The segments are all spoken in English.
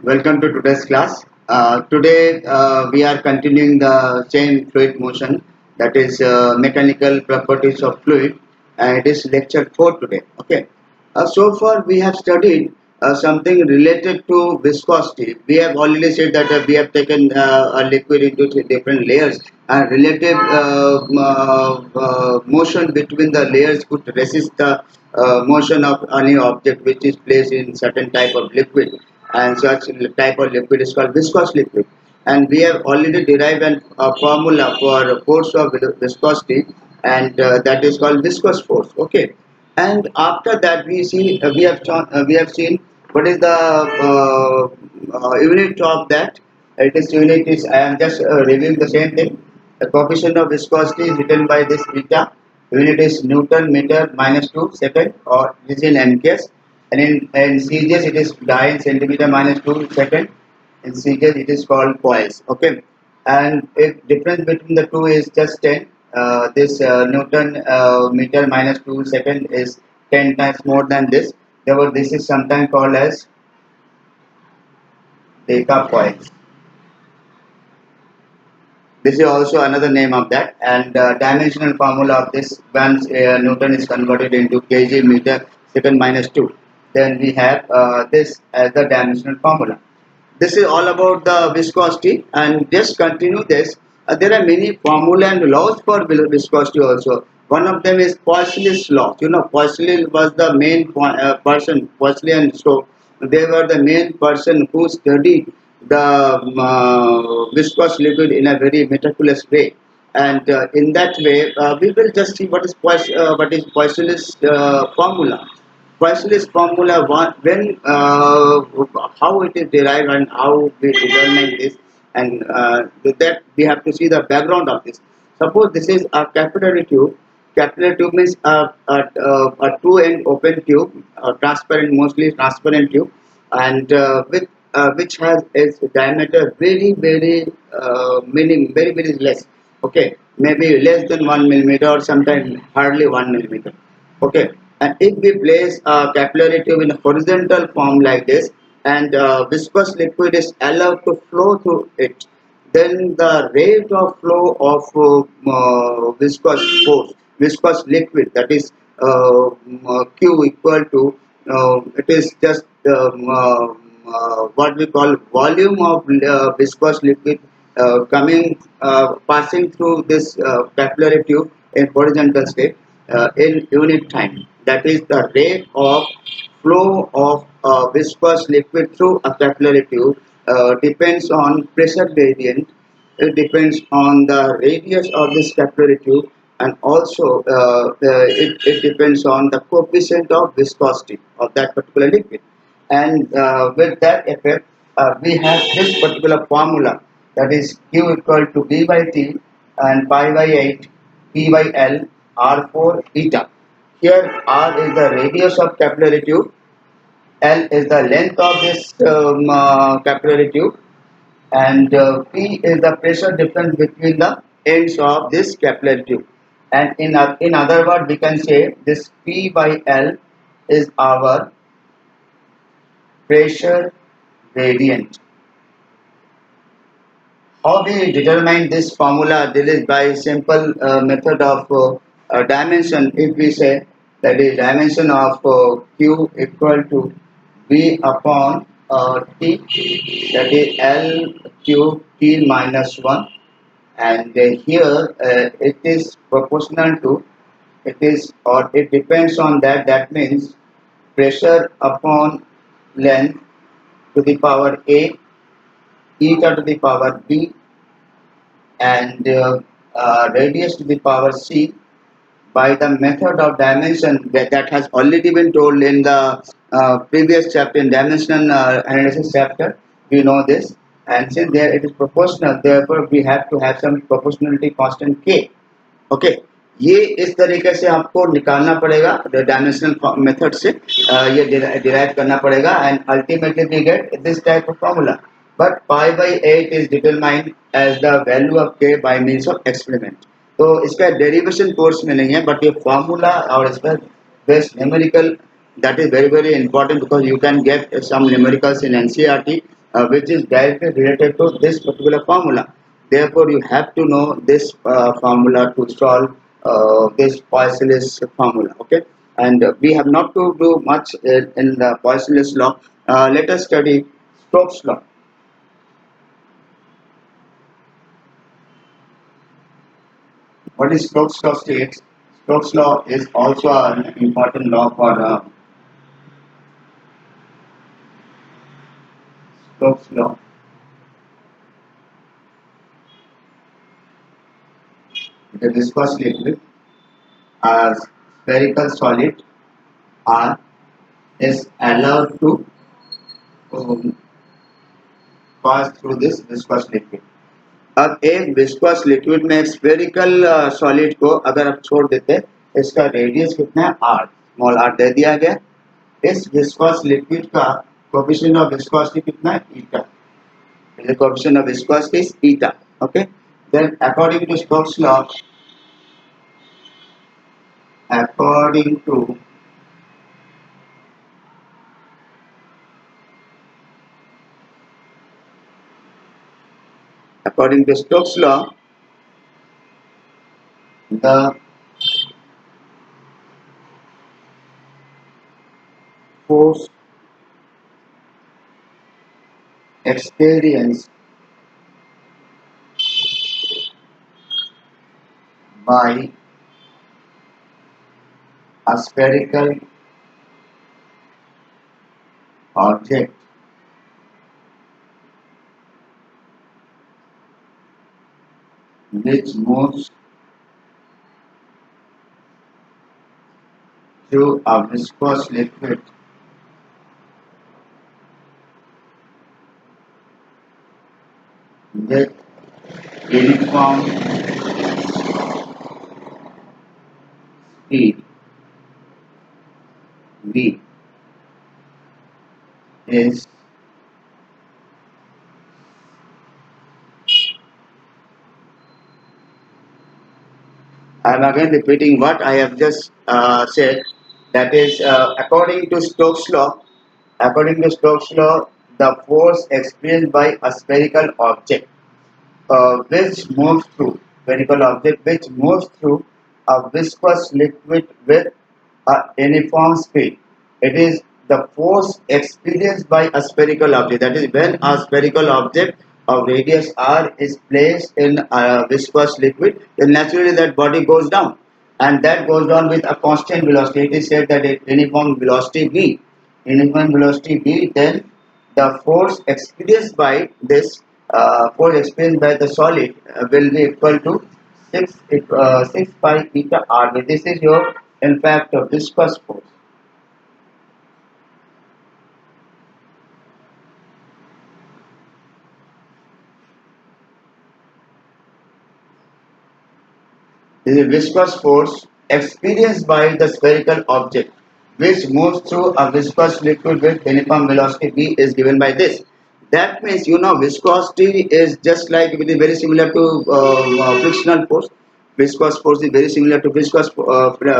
Welcome to today's class. Today we are continuing the same fluid motion, that is mechanical properties of fluid, and it is lecture 4 today. Okay. So far we have studied something related to viscosity. We have already said that we have taken a liquid into three different layers, and relative motion between the layers could resist the motion of any object which is placed in certain type of liquid, and such type of liquid is called viscous liquid. And we have already derived a formula for force of viscosity, and that is called viscous force. Okay. And after that we have seen what is the unit of that. It is unit is, I am just reviewing the same thing. The coefficient of viscosity is written by this beta. Unit is Newton meter minus 2 second, or this is in MKs, and in CJs it is Dine centimeter minus 2 second. In CJs it is called coils. Okay. And if difference between the two is just 10, this Newton meter minus 2 second is 10 times more than this. Therefore this is sometimes called as decapoise. This is also another name of that. And dimensional formula of this, once Newton is converted into kg meter second minus 2, then we have this as the dimensional formula. This is all about the viscosity, and just continue this. There are many formula and laws for viscosity also. One of them is Poiseuille's law. You know, Poiseuille was the main person. Poiseuille and so they were the main person who studied the viscous liquid in a very meticulous way. And in that way, we will just see what is Poiseuille's formula. Poiseuille's formula, when how it is derived and how we determine this, and with that we have to see the background of this. Suppose this is a capillary tube. Capillary tube means a two-end open tube, transparent, mostly transparent tube, and with which has its diameter very less. Okay, maybe less than 1 millimeter, or sometimes hardly 1 millimeter. Okay, and if we place a capillary tube in a horizontal form like this, and viscous liquid is allowed to flow through it, then the rate of flow of viscous liquid, that is Q equal to, it is just what we call volume of viscous liquid passing through this capillary tube in horizontal state in unit time. That is the rate of flow of viscous liquid through a capillary tube depends on pressure gradient. It depends on the radius of this capillary tube, and also it depends on the coefficient of viscosity of that particular liquid. And with that effect, we have this particular formula, that is Q equal to V by T and pi by 8 P by L R4 eta. Here R is the radius of capillary tube, L is the length of this capillary tube, and P is the pressure difference between the ends of this capillary tube. And in other words, we can say this P by L is our pressure gradient. How we determine this formula? This is by simple method of dimension. If we say that is dimension of Q equal to V upon T, that is L cube T minus 1, and here it is proportional to, it is, or it depends on that. That means pressure upon length to the power A, eta to the power B, and radius to the power C, by the method of dimension that has already been told in the previous chapter, in dimensional analysis chapter. We know this, and since there it is proportional, therefore we have to have some proportionality constant K. Okay, ये इस तरीके से आपको निकालना पड़ेगा dimensional method से, ये derive करना पड़ेगा, and ultimately we get this type of formula. But pi by 8 is determined as the value of K by means of experiment. तो इसका डेरिवेशन कोर्स में नहीं है, बट ये फॉर्मूला और इसका best numerical, that is very important, because you can get some numericals in NCERT which is directly related to this particular formula. Therefore, you have to know this formula to solve this Poiseuille's formula. Okay, and we have not to do much in the Poiseuille's law. Let us study Stokes law. What is Stokes law states? Stokes law is also an important law for Stokes law. The viscous liquid as spherical solid are is allowed to um, pass through this viscous liquid. अब एक viscous liquid में spherical solid को अगर आप छोड़ देते, इसका radius कितना है आर, स्मॉल आर दे दिया गया. इस विस्कोस लिक्विड का कोएफिशिएंट ऑफ विस्कोसिटी कितना है ईटा. The coefficient of viscosity is eta. Okay. Then according to Stokes law, the force experienced by a spherical object which moves through a viscous liquid with uniform speed v is I am again repeating what I have just said. That is, according to Stokes law, the force experienced by a spherical object which moves through a viscous liquid with a uniform speed. It is the force experienced by a spherical object. That is, when a spherical object of radius r is placed in a viscous liquid, then naturally that body goes down, and that goes down with a constant velocity. It is said that at uniform velocity v, then the force experienced by the solid will be equal to 6 pi eta r. This is your in fact viscous force. This is viscous force experienced by the spherical object which moves through a viscous liquid with uniform velocity v is given by this. That means viscosity is just like it is very similar to frictional force. Viscous force is very similar to viscous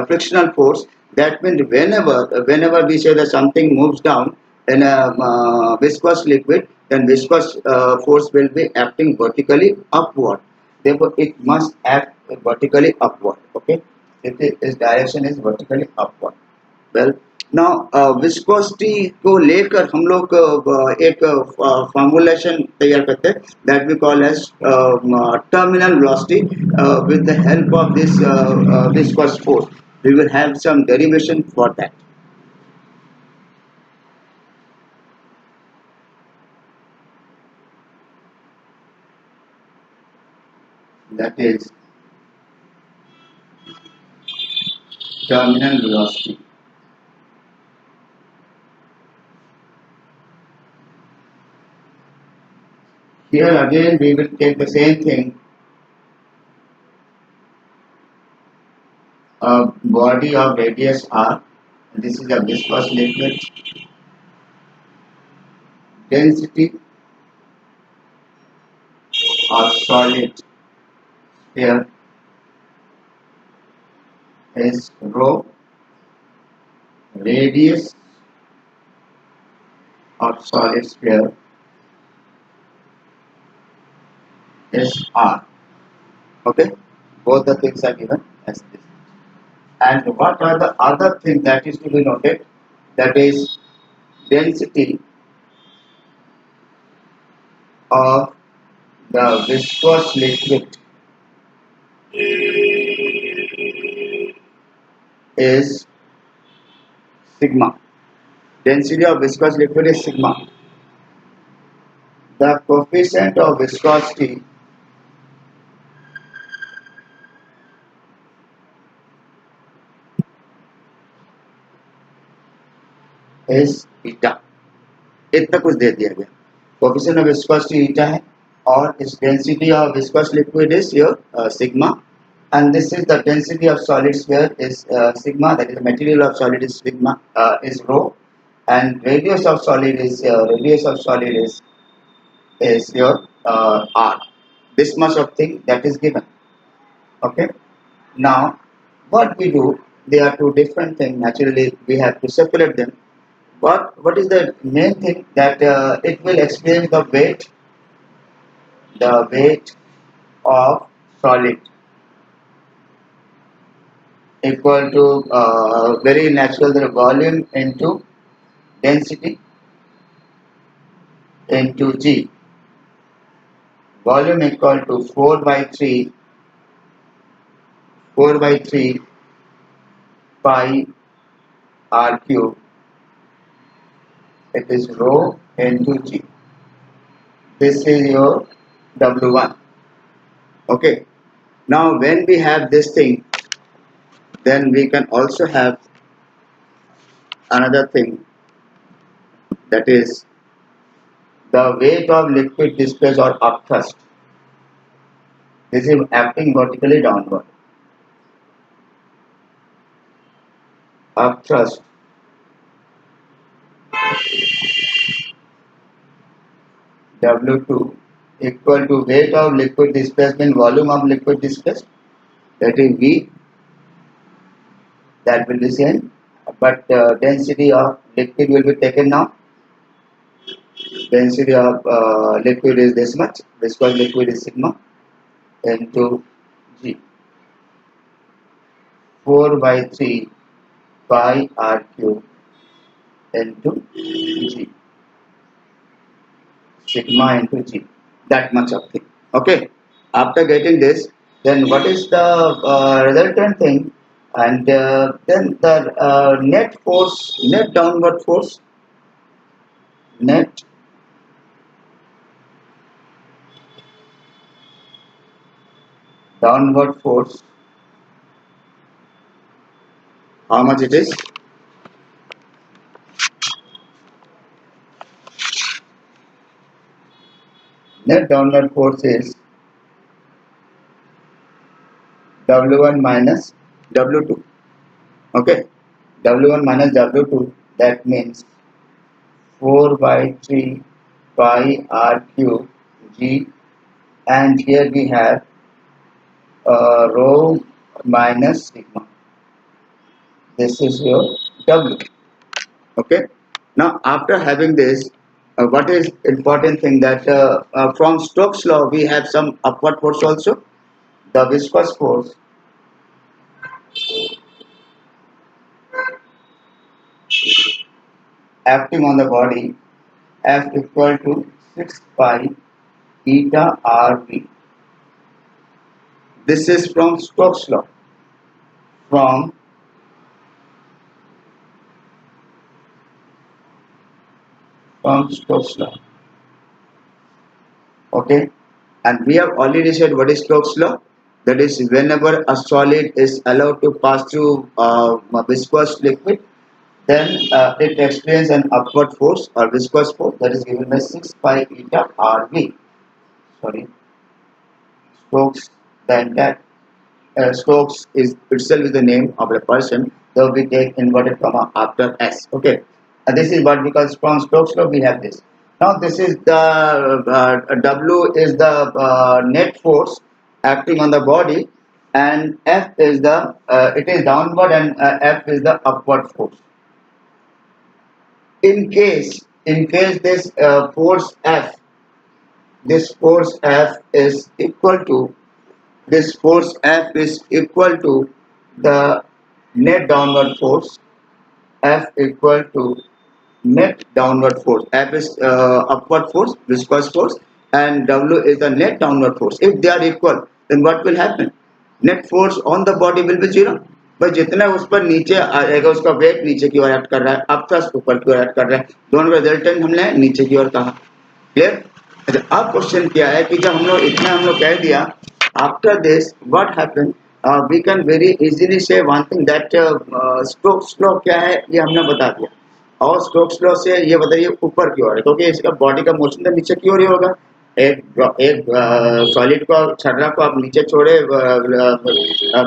frictional force. That means whenever we say that something moves down in a viscous liquid, then viscous force will be acting vertically upward. Therefore, it must act vertically upward. Okay, its direction is vertically upward. Well, now viscosity को लेकर हम लोग एक formulation तैयार करते हैं that we call as terminal velocity with the help of this viscous force. We will have some derivation for that. That is terminal velocity. Here again we will take the same thing, a body of radius r. This is a viscous liquid. Density of solid sphere is rho. Radius of solid sphere R. Okay, both the things are given as this. And what are the other things that is to be noted? That is density of the viscous liquid is sigma. Density of viscous liquid is sigma. The coefficient of viscosity is eta. इतना कुछ दे दिया गया. Coefficient of viscosity eta है और its density of viscous liquid is your sigma, and this is the density of solid sphere is sigma, that is the material of solid is sigma, is rho, and radius of solid is your r. This much of thing that is given. Okay, now what we do, they are two different things. Naturally we have to separate them. What is the main thing that it will explain the weight of solid equal to very natural, the volume into density into G. Volume equal to 4 by 3 pi r cube. It is rho into G. This is your W1. Okay. Now when we have this thing, then we can also have another thing, that is the weight of liquid displaced or upthrust. This is acting vertically downward. Upthrust W2 equal to weight of liquid displacement, volume of liquid displaced, that is V, that will be same, but density of liquid will be taken now. Density of liquid is this much, viscous liquid is sigma into G. 4 by 3 pi r cube into G. Sigma into G. That much of thing. Okay. After getting this, then what is the resultant thing? And then the net force, net downward force, how much it is? Net downward force is W1 minus W2. Okay, W1 minus W2, that means 4 by 3 pi r cube G, and here we have rho minus sigma. This is your W. Okay. Now after having this, what is important thing, that from Stokes law we have some upward force also. The viscous force acting on the body F equal to 6 pi eta RV. This is from Stokes law. From Stokes law. Okay, and we have already said what is Stokes law. That is, whenever a solid is allowed to pass through a viscous liquid, then it experiences an upward force or viscous force, that is given by 6 pi eta RV. Sorry, Stokes, the entire Stokes is itself is the name of a person, so we take inverted comma after S. Okay, this is what we call from Stokes law. We have this. Now this is the W is the net force acting on the body, and F is the it is downward, and F is the upward force. In case this force F this force F is equal to this force F is equal to the net downward force. F equal to net downward force. F is upward force, viscous force, and W is the net downward force. If they are equal, then what will happen? Net force on the body will be zero. भाई जितना उस पर नीचे आएगा उसका wait नीचे की ओर act कर रहा है, अब थ्रस्ट ऊपर की ओर एक्ट कर रहा है, दोनों का रिजल्टेंट हमने नीचे की ओर कहा. क्लियर. अब क्वेश्चन क्या है कि जब हम लोग कह दिया, after this what happen, we can very easily say one thing that strokes law क्या है ये हमने बता दिया. और स्ट्रोक्स लॉ से ये बताइए ऊपर की ओर है क्योंकि इसका बॉडी का मोशन तो नीचे की ओर ही होगा. एक सॉलिड को छर्रा को आप नीचे छोड़े,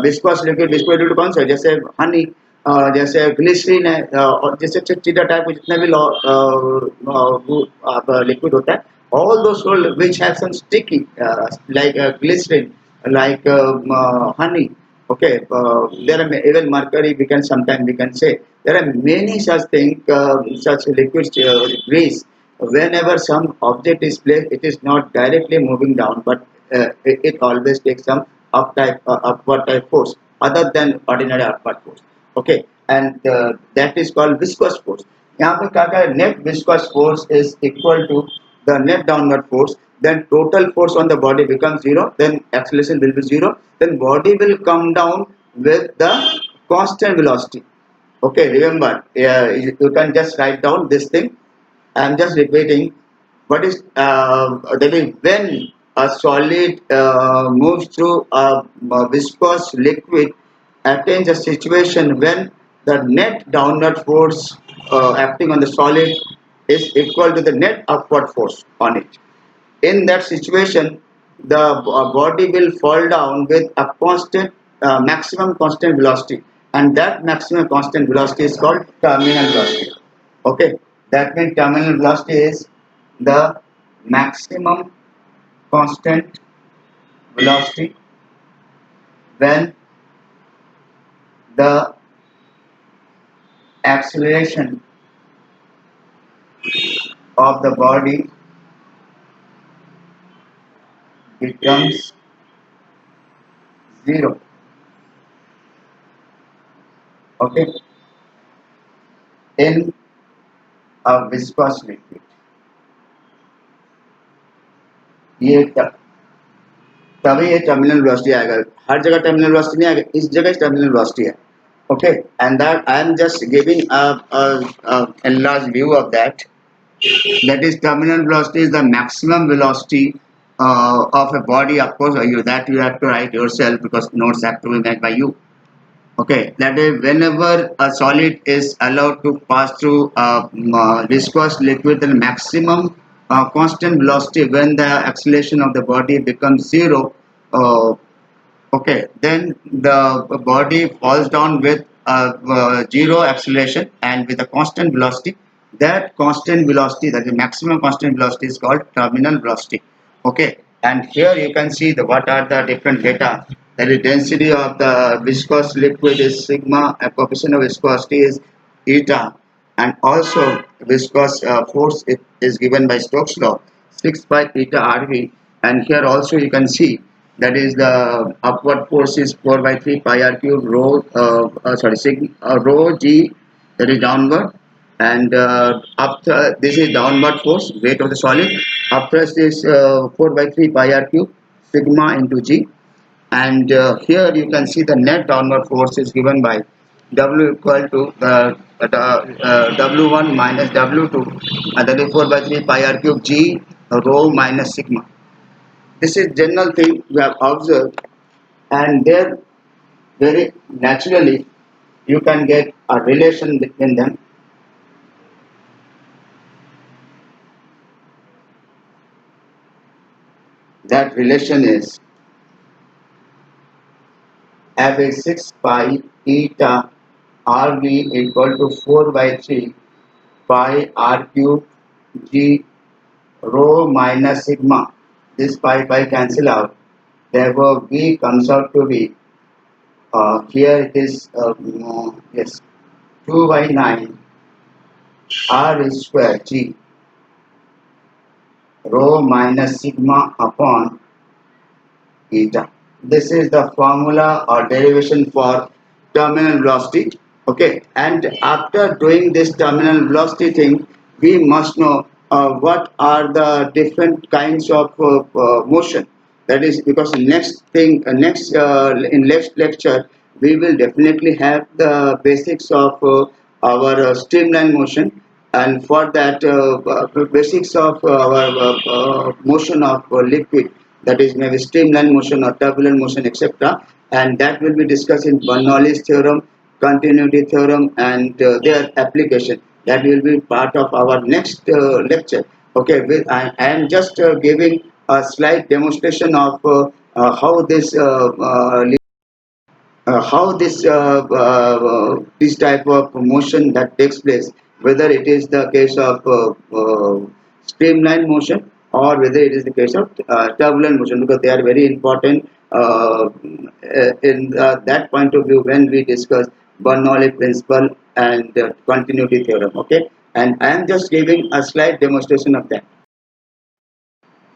विस्कोस लिक्विड, विस्कोस लिक्विड कौन सा है? जैसे हनी, जैसे ग्लिसरीन है, और जैसे चिटा टाइप के जितने भी लिक्विड होता है, all those solid which have some sticky like glycerin, like honey, okay, there are even mercury, we can sometimes we can say there are many such things, such liquids, grease. Whenever some object is placed, it is not directly moving down, but it always takes some upward type force other than ordinary upward force. Okay, and that is called viscous force. यहाँ पे क्या क्या net viscous force is equal to the net downward force, then total force on the body becomes zero, then acceleration will be zero, then body will come down with the constant velocity. Okay, remember, you can just write down this thing. I am just repeating what is that is when a solid moves through a viscous liquid, attains a situation when the net downward force acting on the solid is equal to the net upward force on it. In that situation, the body will fall down with a constant, maximum constant velocity, and that maximum constant velocity is called terminal velocity. Okay, that means terminal velocity is the maximum constant velocity when the acceleration of the body becomes zero. Okay, in a viscous liquid. ये तभी ये terminal velocity आएगा. हर जगह terminal velocity नहीं आएगा, इस जगह terminal velocity है. Okay, and that I am just giving a enlarged view of that. That is, terminal velocity is the maximum velocity of a body. Of course, that you have to write yourself because notes have to be made by you. Okay, that is whenever a solid is allowed to pass through a viscous liquid, the maximum constant velocity when the acceleration of the body becomes zero. Okay, then the body falls down with zero acceleration and with a constant velocity. That constant velocity, that is maximum constant velocity, is called terminal velocity. Okay, and here you can see the what are the different data. That is, density of the viscous liquid is sigma, and coefficient of viscosity is eta, and also viscous force is given by Stokes law, 6 pi eta RV. And here also you can see that is the upward force is 4 by 3 pi r cube rho, sigma rho g, that is downward, and after this is downward force, weight of the solid. After this is 4 by 3 pi r cube sigma into g, and here you can see the net downward force is given by W equal to W1 minus W2, and that is 4 by 3 pi r cube g rho minus sigma. This is general thing we have observed, and there very naturally you can get a relation between them. That relation is F is 6 pi eta RV equal to 4 by 3 pi r cube g rho minus sigma. This pi cancel out. Therefore, V comes out to be here it is yes 2 by 9 r square g rho minus sigma upon eta. This is the formula or derivation for terminal velocity. Okay, and after doing this terminal velocity thing, we must know what are the different kinds of motion. That is because next thing, in next lecture, we will definitely have the basics of our streamline motion, and for that basics of our motion of liquid, that is maybe streamline motion or turbulent motion, etc., and that will be discussed in Bernoulli's theorem, continuity theorem, and their application. That will be part of our next lecture. Okay, I am just giving a slight demonstration of how this type of motion that takes place, whether it is the case of streamline motion or whether it is the case of turbulent motion, because they are very important in that point of view when we discuss Bernoulli principle and continuity theorem. Okay, and I am just giving a slight demonstration of that.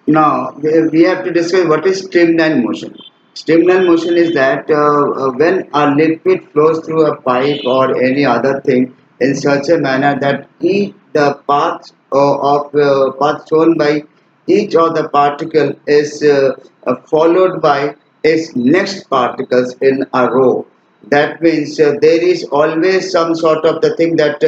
Now we have to discuss what is streamline motion. Streamline motion is that when a liquid flows through a pipe or any other thing in such a manner that each the path of path shown by each of the particle is followed by its next particles in a row. That means there is always some sort of the thing that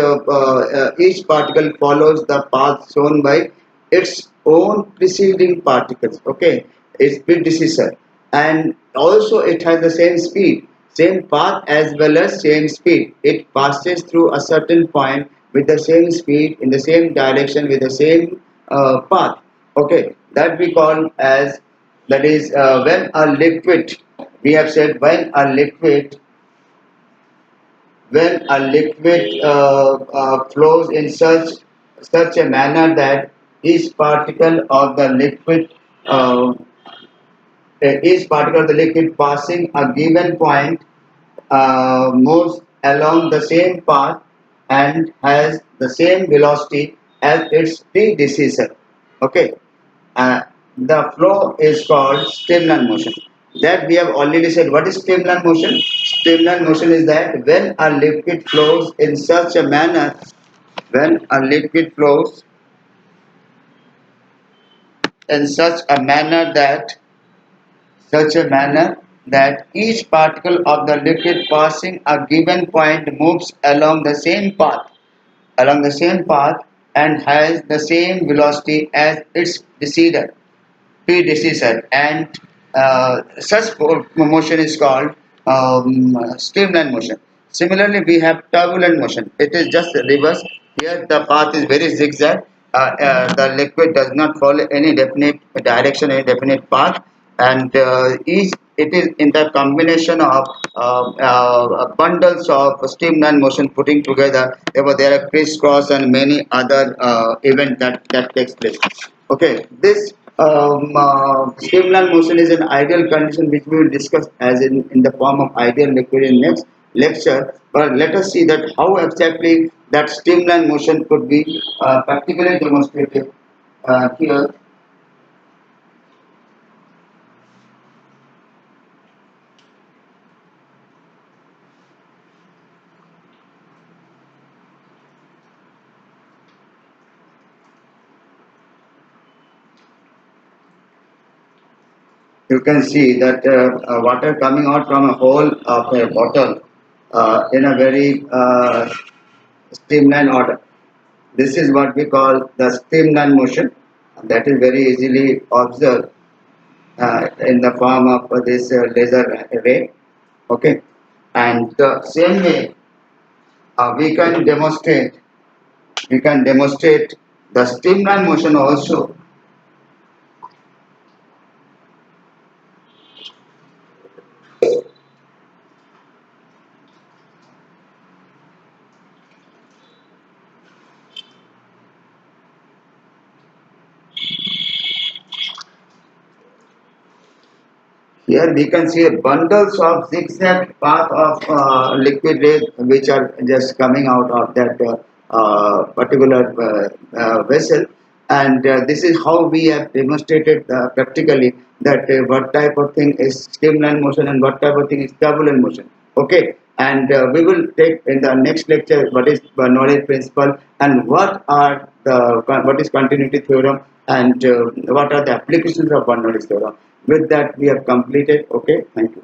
each particle follows the path shown by its own preceding particles. Okay, its predecessor, and also it has the same speed, same path as well as same speed. It passes through a certain point with the same speed in the same direction with the same path. Okay, that we call as, that is when a liquid, we have said when a liquid flows in such a manner that each particle of the liquid uh, each particle of the liquid passing a given point moves along the same path and has the same velocity as its predecessor. Okay, uh, the flow is called streamline motion. That we have already said. What is streamline motion? Streamline motion is that when a liquid flows in such a manner, when a liquid flows in such a manner that each particle of the liquid passing a given point moves along the same path and has the same velocity as its predecessor, and such motion is called streamline motion. Similarly, we have turbulent motion. It is just reverse. Here the path is very zigzag. The liquid does not follow any definite direction, any definite path, and each it is in the combination of bundles of streamline motion putting together. Therefore, there are crisscross and many other events that takes place. Okay, this streamline motion is an ideal condition which we will discuss as in the form of ideal liquid in next lecture. But let us see that how exactly that streamline motion could be practically demonstrated here. You can see that water coming out from a hole of a bottle in a very streamline order. This is what we call the streamline motion. That is very easily observed in the form of this laser ray. Okay, and the same way we can demonstrate the streamline motion also. Here we can see bundles of zigzag path of liquid rays which are just coming out of that particular vessel. and this is how we have demonstrated practically that what type of thing is streamline motion and what type of thing is turbulent motion. Okay, and we will take in the next lecture what is Bernoulli principle and what is continuity theorem and what are the applications of Bernoulli theorem. With that we have completed. Okay, thank you.